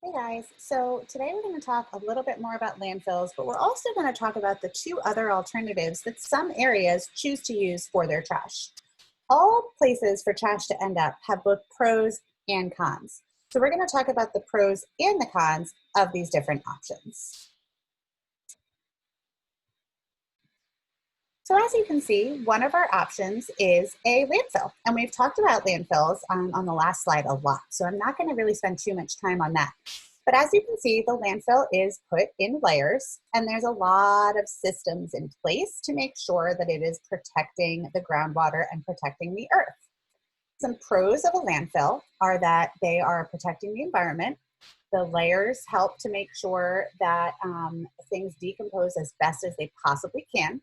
Hey guys, so today we're going to talk a little bit more about landfills, but we're also going to talk about the two other alternatives that some areas choose to use for their trash. All places for trash to end up have both pros and cons. So we're going to talk about the pros and the cons of these different options. So as you can see, one of our options is a landfill. And we've talked about landfills on the last slide a lot, so I'm not going to really spend too much time on that. But as you can see, the landfill is put in layers, and there's a lot of systems in place to make sure that it is protecting the groundwater and protecting the earth. Some pros of a landfill are that they are protecting the environment. The layers help to make sure that things decompose as best as they possibly can.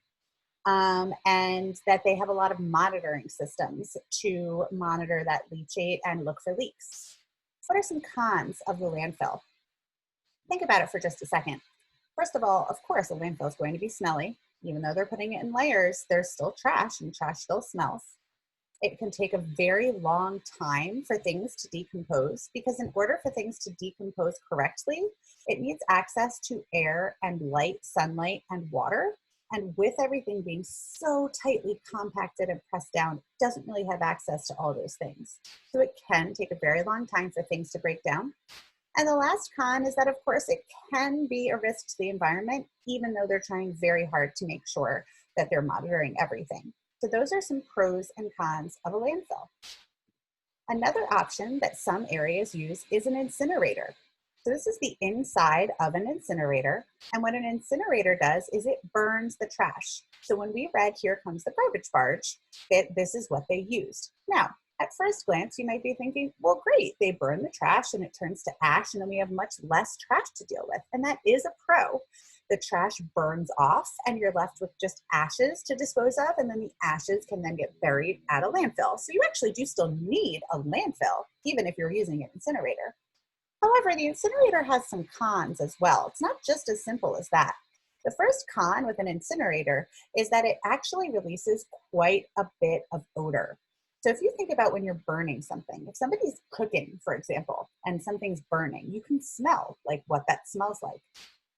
And that they have a lot of monitoring systems to monitor that leachate and look for leaks. What are some cons of the landfill? Think about it for just a second. First of all, of course, a landfill is going to be smelly. Even though they're putting it in layers, there's still trash, and trash still smells. It can take a very long time for things to decompose, because in order for things to decompose correctly, it needs access to air and light, sunlight, and water. And with everything being so tightly compacted and pressed down, it doesn't really have access to all those things. So it can take a very long time for things to break down. And the last con is that, of course, it can be a risk to the environment, even though they're trying very hard to make sure that they're monitoring everything. So those are some pros and cons of a landfill. Another option that some areas use is an incinerator. So this is the inside of an incinerator. And what an incinerator does is it burns the trash. So when we read "Here Comes the Garbage Barge," this is what they used. Now, at first glance, you might be thinking, well, great, they burn the trash and it turns to ash, and then we have much less trash to deal with. And that is a pro. The trash burns off and you're left with just ashes to dispose of, and then the ashes can then get buried at a landfill. So you actually do still need a landfill, even if you're using an incinerator. However, the incinerator has some cons as well. It's not just as simple as that. The first con with an incinerator is that it actually releases quite a bit of odor. So if you think about when you're burning something, if somebody's cooking, for example, and something's burning, you can smell like what that smells like.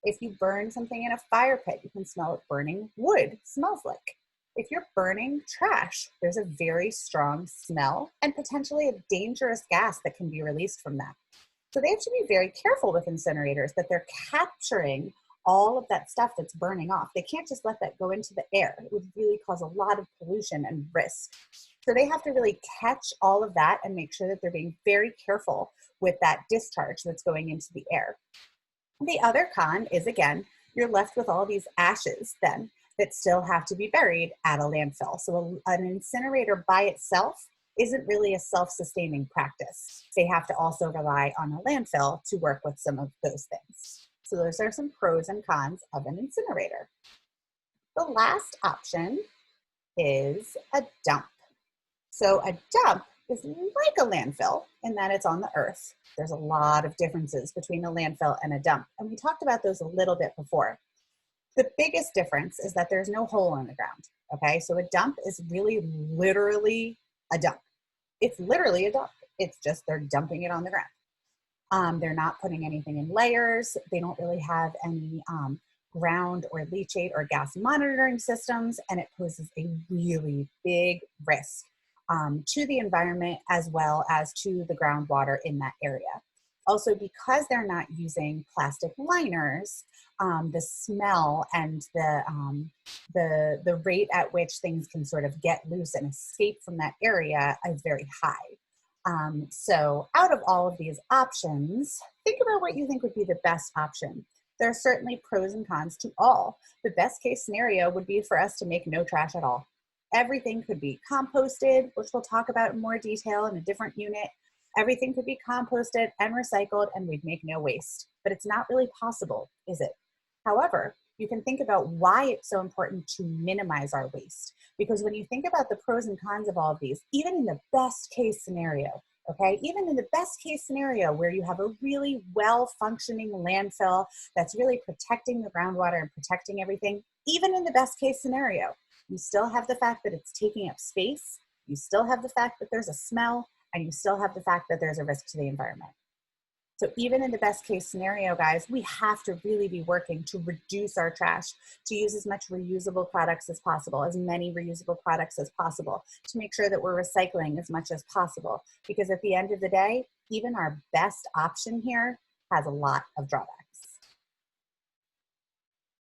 If you burn something in a fire pit, you can smell what burning wood smells like. If you're burning trash, there's a very strong smell and potentially a dangerous gas that can be released from that. So they have to be very careful with incinerators that they're capturing all of that stuff that's burning off. They can't just let that go into the air. It would really cause a lot of pollution and risk. So they have to really catch all of that and make sure that they're being very careful with that discharge that's going into the air. The other con is, again, you're left with all these ashes then that still have to be buried at a landfill. So an incinerator by itself isn't really a self-sustaining practice. They have to also rely on a landfill to work with some of those things. So those are some pros and cons of an incinerator. The last option is a dump. So a dump is like a landfill in that it's on the earth. There's a lot of differences between a landfill and a dump, and we talked about those a little bit before. The biggest difference is that there's no hole in the ground, okay? So a dump is really literally a dump. It's literally a dump. It's just they're dumping it on the ground. They're not putting anything in layers. They don't really have any ground or leachate or gas monitoring systems, and it poses a really big risk to the environment as well as to the groundwater in that area. Also, because they're not using plastic liners, the smell and the rate at which things can sort of get loose and escape from that area is very high. So out of all of these options, think about what you think would be the best option. There are certainly pros and cons to all. The best case scenario would be for us to make no trash at all. Everything could be composted, which we'll talk about in more detail in a different unit. Everything could be composted and recycled, and we'd make no waste. But it's not really possible, is it? However, you can think about why it's so important to minimize our waste. Because when you think about the pros and cons of all of these, even in the best case scenario, okay, even in the best case scenario where you have a really well-functioning landfill that's really protecting the groundwater and protecting everything, even in the best case scenario, you still have the fact that it's taking up space, you still have the fact that there's a smell, and you still have the fact that there's a risk to the environment. So even in the best case scenario, guys, we have to really be working to reduce our trash, to use as much reusable products as possible, as many reusable products as possible, to make sure that we're recycling as much as possible. Because at the end of the day, even our best option here has a lot of drawbacks.